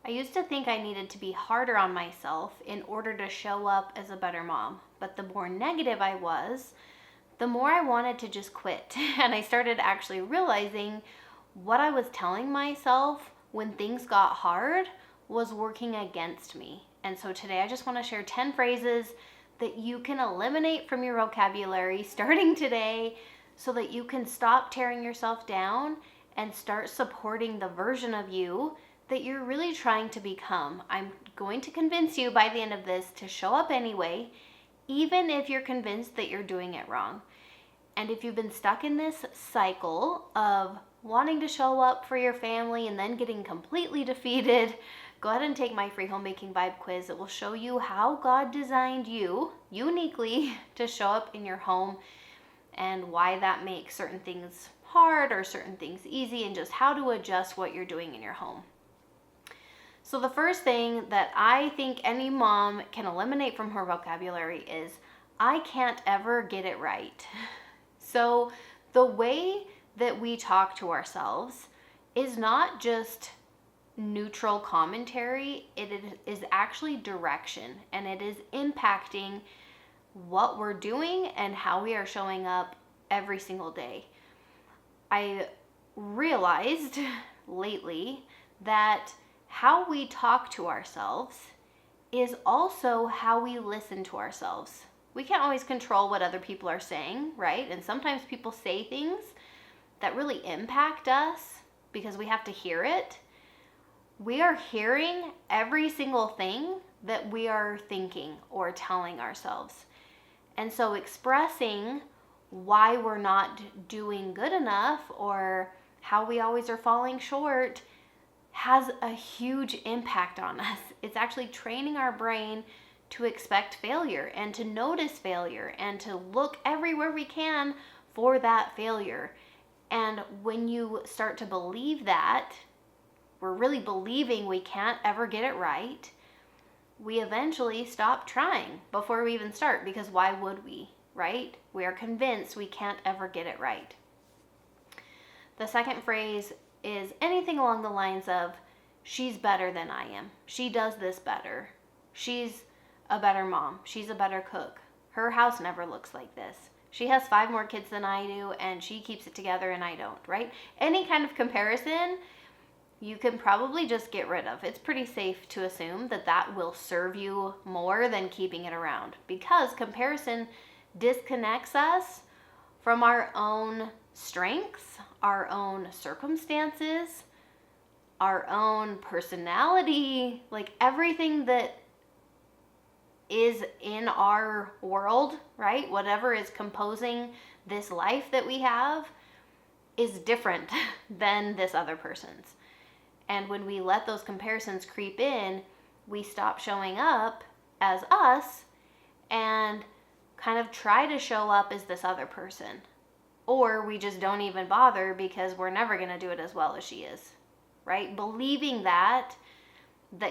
I used to think I needed to be harder on myself in order to show up as a better mom. But the more negative I was, the more I wanted to just quit. And I started actually realizing what I was telling myself when things got hard was working against me. And so today I just want to share 10 phrases that you can eliminate from your vocabulary starting today so that you can stop tearing yourself down and start supporting the version of you that you're really trying to become. I'm going to convince you by the end of this to show up anyway, even if you're convinced that you're doing it wrong. And if you've been stuck in this cycle of wanting to show up for your family and then getting completely defeated, go ahead and take my free homemaking vibe quiz. It will show you how God designed you uniquely to show up in your home and why that makes certain things hard or certain things easy, and just how to adjust what you're doing in your home. So the first thing that I think any mom can eliminate from her vocabulary is, I can't ever get it right. So the way that we talk to ourselves is not just neutral commentary, it is actually direction, and it is impacting what we're doing and how we are showing up every single day. I realized lately that how we talk to ourselves is also how we listen to ourselves. We can't always control what other people are saying, right? And sometimes people say things that really impact us because we have to hear it. We are hearing every single thing that we are thinking or telling ourselves. And so expressing why we're not doing good enough or how we always are falling short has a huge impact on us. It's actually training our brain to expect failure and to notice failure and to look everywhere we can for that failure. And when you start to believe that, we're really believing we can't ever get it right, we eventually stop trying before we even start, because why would we, right? We are convinced we can't ever get it right. The second phrase is anything along the lines of, she's better than I am. She does this better. She's a better mom. She's a better cook. Her house never looks like this. She has 5 more kids than I do, and she keeps it together and I don't, right? Any kind of comparison you can probably just get rid of. It's pretty safe to assume that that will serve you more than keeping it around, because comparison disconnects us from our own strengths, our own circumstances, our own personality, like everything that is in our world, right? Whatever is composing this life that we have is different than this other person's. And when we let those comparisons creep in, we stop showing up as us and kind of try to show up as this other person. Or we just don't even bother because we're never going to do it as well as she is, right? Believing that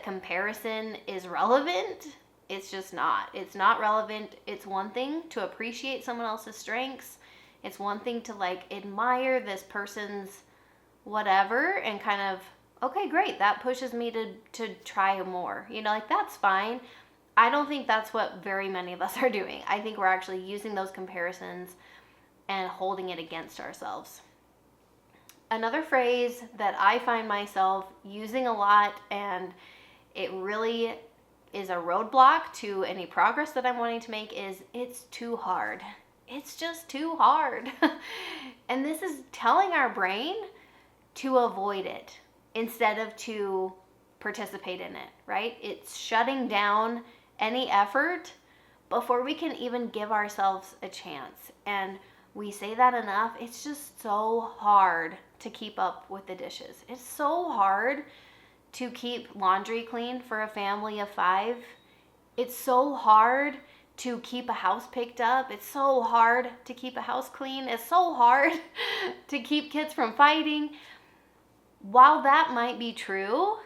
comparison is relevant, it's just not. It's not relevant. It's one thing to appreciate someone else's strengths. It's one thing to like admire this person's whatever and kind of, okay, great, that pushes me to try more. You know, like that's fine. I don't think that's what very many of us are doing. I think we're actually using those comparisons and holding it against ourselves. Another phrase that I find myself using a lot, and it really is a roadblock to any progress that I'm wanting to make, is it's too hard. It's just too hard. And this is telling our brain to avoid it instead of to participate in it, right? It's shutting down any effort before we can even give ourselves a chance. And we say that enough. It's just so hard to keep up with the dishes. It's so hard to keep laundry clean for a family of 5. It's so hard to keep a house picked up. It's so hard to keep a house clean. It's so hard to keep kids from fighting. While that might be true,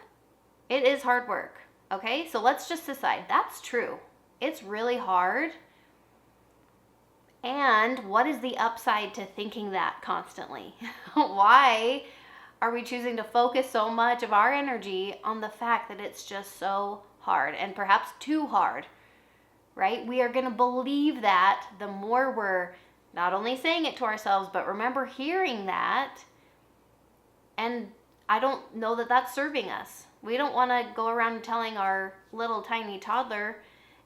it is hard work, okay? So let's just decide that's true. It's really hard. And what is the upside to thinking that constantly? Why Are we choosing to focus so much of our energy on the fact that it's just so hard and perhaps too hard, right? We are going to believe that the more we're not only saying it to ourselves, but remember hearing that. And I don't know that that's serving us. We don't want to go around telling our little tiny toddler,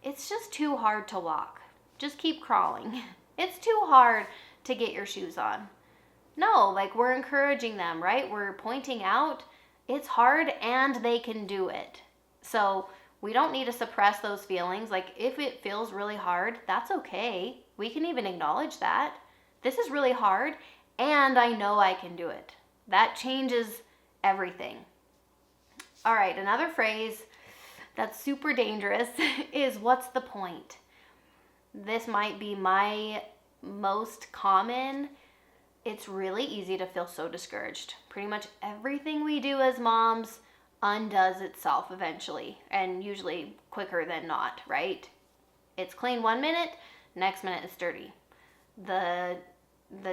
it's just too hard to walk. Just keep crawling. It's too hard to get your shoes on. No, like we're encouraging them, right? We're pointing out it's hard and they can do it. So we don't need to suppress those feelings. Like if it feels really hard, that's okay. We can even acknowledge that. This is really hard and I know I can do it. That changes everything. All right, another phrase that's super dangerous is what's the point? This might be my most common. It's really easy to feel so discouraged. Pretty much everything we do as moms undoes itself eventually, and usually quicker than not, right? It's clean 1 minute, next minute it's dirty. The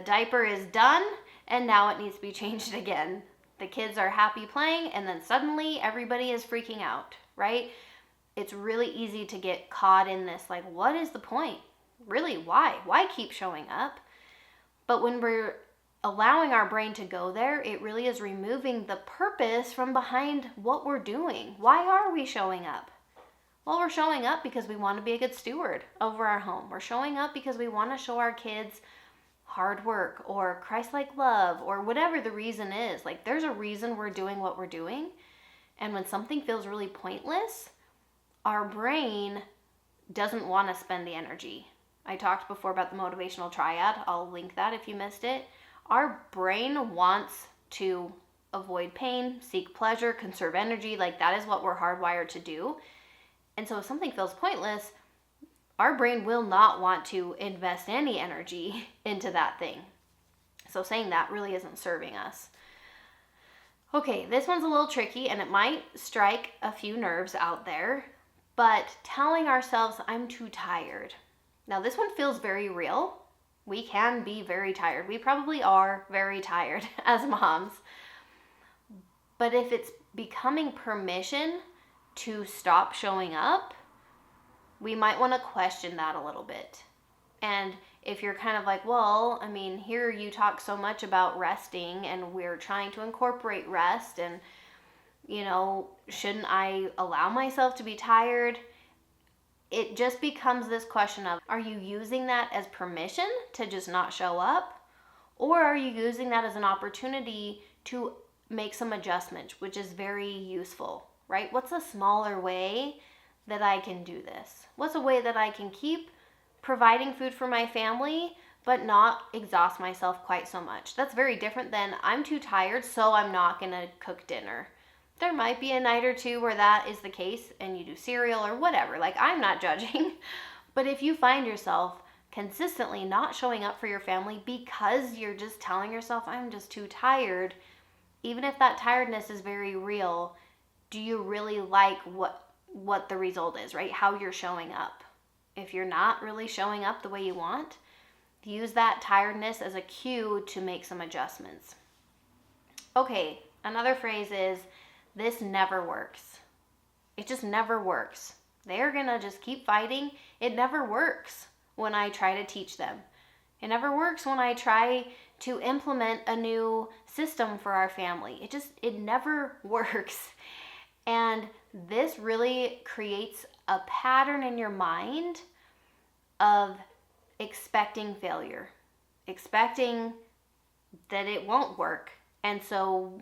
diaper is done, and now it needs to be changed again. The kids are happy playing, and then suddenly everybody is freaking out, right? It's really easy to get caught in this, like, what is the point? Really, why? Why keep showing up? But when we're allowing our brain to go there, it really is removing the purpose from behind what we're doing. Why are we showing up? Well, we're showing up because we want to be a good steward over our home. We're showing up because we want to show our kids hard work or Christ-like love or whatever the reason is. Like there's a reason we're doing what we're doing. And when something feels really pointless, our brain doesn't want to spend the energy. I talked before about the motivational triad. I'll link that if you missed it. Our brain wants to avoid pain, seek pleasure, conserve energy. Like that is what we're hardwired to do. And so if something feels pointless, our brain will not want to invest any energy into that thing. So saying that really isn't serving us. Okay, this one's a little tricky and it might strike a few nerves out there, but telling ourselves, I'm too tired. Now this one feels very real. We can be very tired. We probably are very tired as moms. But if it's becoming permission to stop showing up, we might want to question that a little bit. And if you're kind of like, well, I mean, here you talk so much about resting and we're trying to incorporate rest and, you know, shouldn't I allow myself to be tired? It just becomes this question of, are you using that as permission to just not show up? Or are you using that as an opportunity to make some adjustments, which is very useful, right? What's a smaller way that I can do this? What's a way that I can keep providing food for my family, but not exhaust myself quite so much? That's very different than I'm too tired, so I'm not gonna cook dinner. There might be a night or two where that is the case and you do cereal or whatever. Like, I'm not judging. But if you find yourself consistently not showing up for your family because you're just telling yourself, I'm just too tired, even if that tiredness is very real, do you really like what the result is, right? How you're showing up. If you're not really showing up the way you want, use that tiredness as a cue to make some adjustments. Okay, another phrase is, this never works. It just never works. They're gonna just keep fighting. It never works when I try to teach them. It never works when I try to implement a new system for our family. It never works. And this really creates a pattern in your mind of expecting failure, expecting that it won't work. And so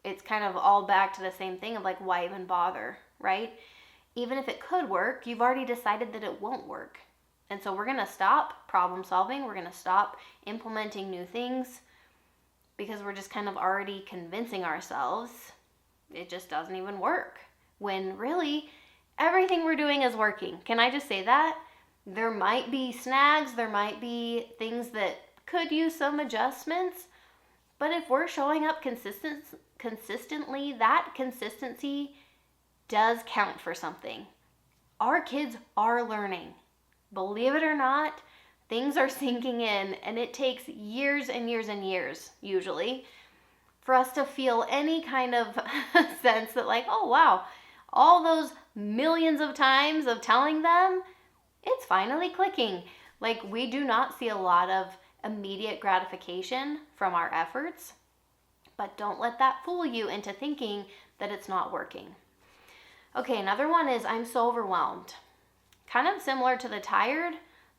it's kind of all back to the same thing of like, why even bother, right? Even if it could work, you've already decided that it won't work. And so we're going to stop problem solving. We're going to stop implementing new things because we're just kind of already convincing ourselves it just doesn't even work. When really everything we're doing is working. Can I just say that? There might be snags, there might be things that could use some adjustments, but if we're showing up consistently, that consistency does count for something. Our kids are learning. Believe it or not, things are sinking in, and it takes years and years and years, usually, for us to feel any kind of sense that like, oh wow, all those millions of times of telling them, it's finally clicking. Like, we do not see a lot of immediate gratification from our efforts, but don't let that fool you into thinking that it's not working. Okay, another one is I'm so overwhelmed. Kind of similar to the tired,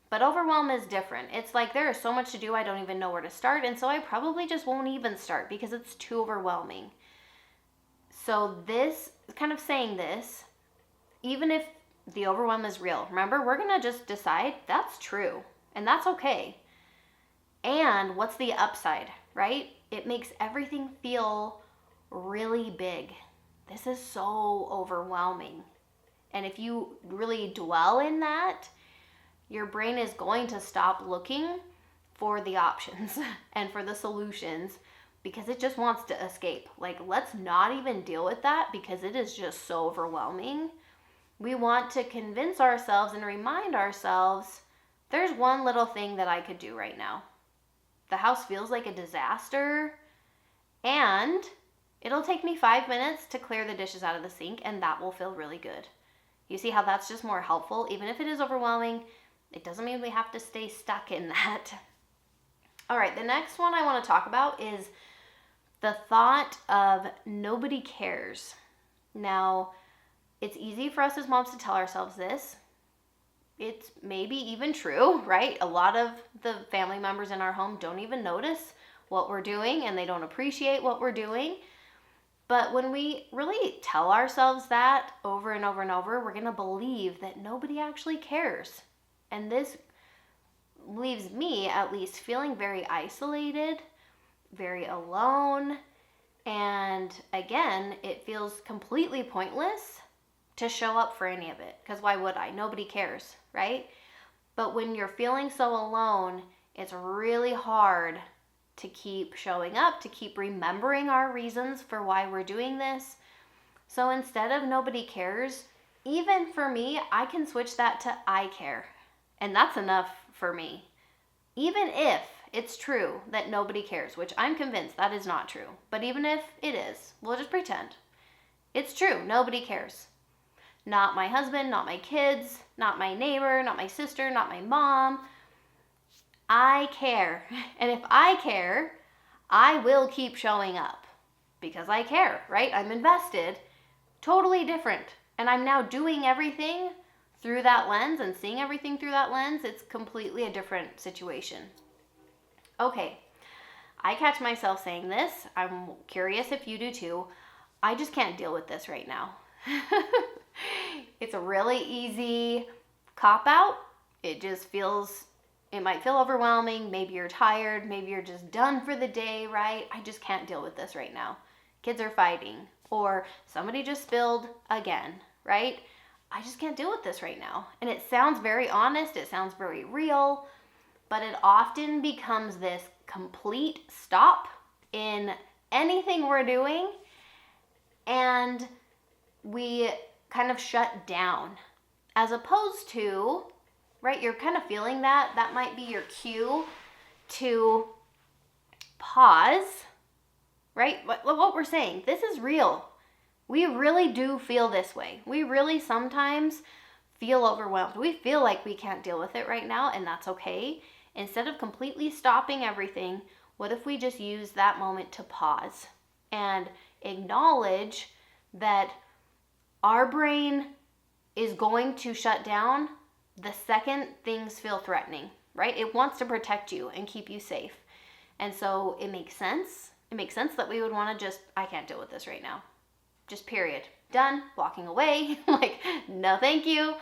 but overwhelm is different. It's like there is so much to do, I don't even know where to start, and so I probably just won't even start because it's too overwhelming. So this, kind of saying this, even if the overwhelm is real, remember, we're gonna just decide that's true, and that's okay. And what's the upside, right? It makes everything feel really big. This is so overwhelming. And if you really dwell in that, your brain is going to stop looking for the options and for the solutions because it just wants to escape. Like, let's not even deal with that because it is just so overwhelming. We want to convince ourselves and remind ourselves there's one little thing that I could do right now. The house feels like a disaster, and it'll take me 5 minutes to clear the dishes out of the sink, and that will feel really good. You see how that's just more helpful? Even if it is overwhelming, it doesn't mean we have to stay stuck in that. All right, the next one I want to talk about is the thought of nobody cares. Now, it's easy for us as moms to tell ourselves this. It's maybe even true, right? A lot of the family members in our home don't even notice what we're doing and they don't appreciate what we're doing. But when we really tell ourselves that over and over and over, we're going to believe that nobody actually cares. And this leaves me, at least, feeling very isolated, very alone. And again, it feels completely pointless to show up for any of it. Because why would I? Nobody cares, right? But when you're feeling so alone, it's really hard to keep showing up, to keep remembering our reasons for why we're doing this. So instead of nobody cares, even for me, I can switch that to I care. And that's enough for me. Even if it's true that nobody cares, which I'm convinced that is not true. But even if it is, we'll just pretend. It's true, nobody cares. Not my husband, not my kids, not my neighbor, not my sister, not my mom. I care. And if I care, I will keep showing up because I care, right? I'm invested. Totally different. And I'm now doing everything through that lens and seeing everything through that lens. It's completely a different situation. Okay, I catch myself saying this. I'm curious if you do too. I just can't deal with this right now. It's a really easy cop out. It might feel overwhelming. Maybe you're tired. Maybe you're just done for the day, right? I just can't deal with this right now. Kids are fighting, or somebody just spilled again, right? I just can't deal with this right now. And it sounds very honest. It sounds very real, but it often becomes this complete stop in anything we're doing, and we kind of shut down, as opposed to, right, you're kind of feeling that might be your cue to pause, right? What we're saying, this is real. We really do feel this way. We really sometimes feel overwhelmed. We feel like we can't deal with it right now, and that's okay. Instead of completely stopping everything, what if we just use that moment to pause and acknowledge that our brain is going to shut down the second things feel threatening, right? It wants to protect you and keep you safe. And so it makes sense. It makes sense that we would want to I can't deal with this right now. Just period. Done. Walking away. Like, no thank you.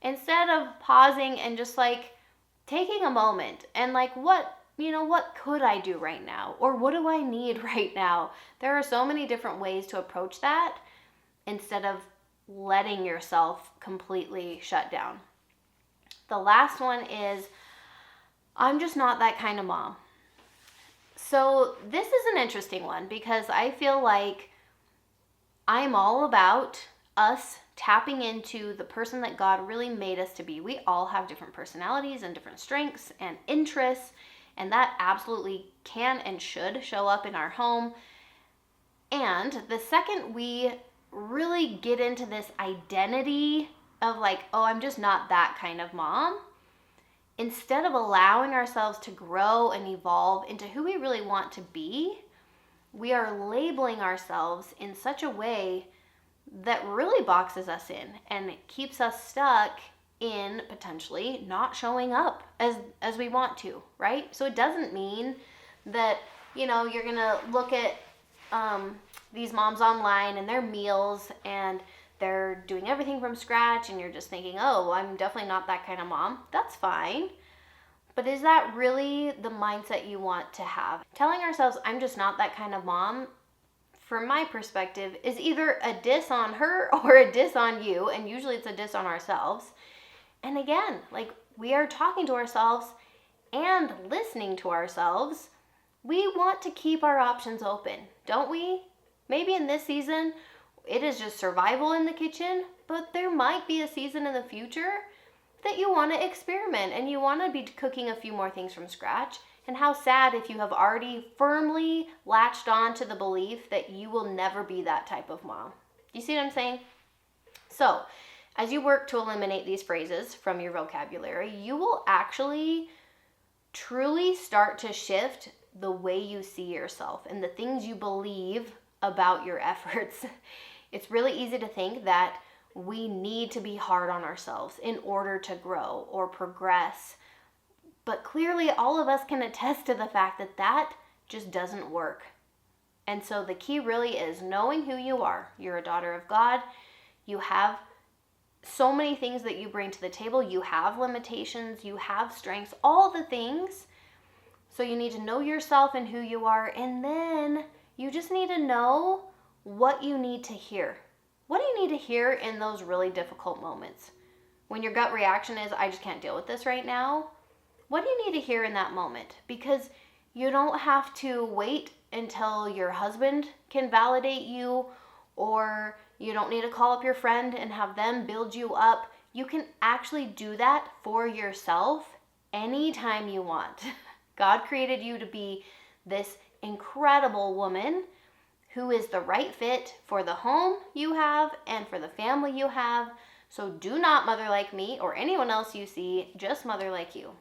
Instead of pausing and just like taking a moment and like, what could I do right now? Or what do I need right now? There are so many different ways to approach that instead of letting yourself completely shut down. The last one is, I'm just not that kind of mom. So this is an interesting one because I feel like I'm all about us tapping into the person that God really made us to be. We all have different personalities and different strengths and interests, and that absolutely can and should show up in our home. And the second we really get into this identity of like, oh, I'm just not that kind of mom, instead of allowing ourselves to grow and evolve into who we really want to be, we are labeling ourselves in such a way that really boxes us in and keeps us stuck in potentially not showing up as we want to, right? So it doesn't mean that, you're gonna look at these moms online and their meals and they're doing everything from scratch and you're just thinking, oh, well, I'm definitely not that kind of mom. That's fine. But is that really the mindset you want to have? Telling ourselves, I'm just not that kind of mom, from my perspective, is either a diss on her or a diss on you, and usually it's a diss on ourselves. And again, like, we are talking to ourselves and listening to ourselves. We want to keep our options open, don't we? Maybe in this season, it is just survival in the kitchen, but there might be a season in the future that you want to experiment and you want to be cooking a few more things from scratch. And how sad if you have already firmly latched on to the belief that you will never be that type of mom. You see what I'm saying? So, as you work to eliminate these phrases from your vocabulary, you will actually truly start to shift the way you see yourself and the things you believe about your efforts. It's really easy to think that we need to be hard on ourselves in order to grow or progress. But clearly, all of us can attest to the fact that that just doesn't work. And so the key really is knowing who you are. You're a daughter of God. You have so many things that you bring to the table. You have limitations. You have strengths, all the things. So you need to know yourself and who you are. And then you just need to know what you need to hear. What do you need to hear in those really difficult moments? When your gut reaction is, I just can't deal with this right now. What do you need to hear in that moment? Because you don't have to wait until your husband can validate you, or you don't need to call up your friend and have them build you up. You can actually do that for yourself anytime you want. God created you to be this incredible woman who is the right fit for the home you have and for the family you have. So do not mother like me or anyone else you see, just mother like you.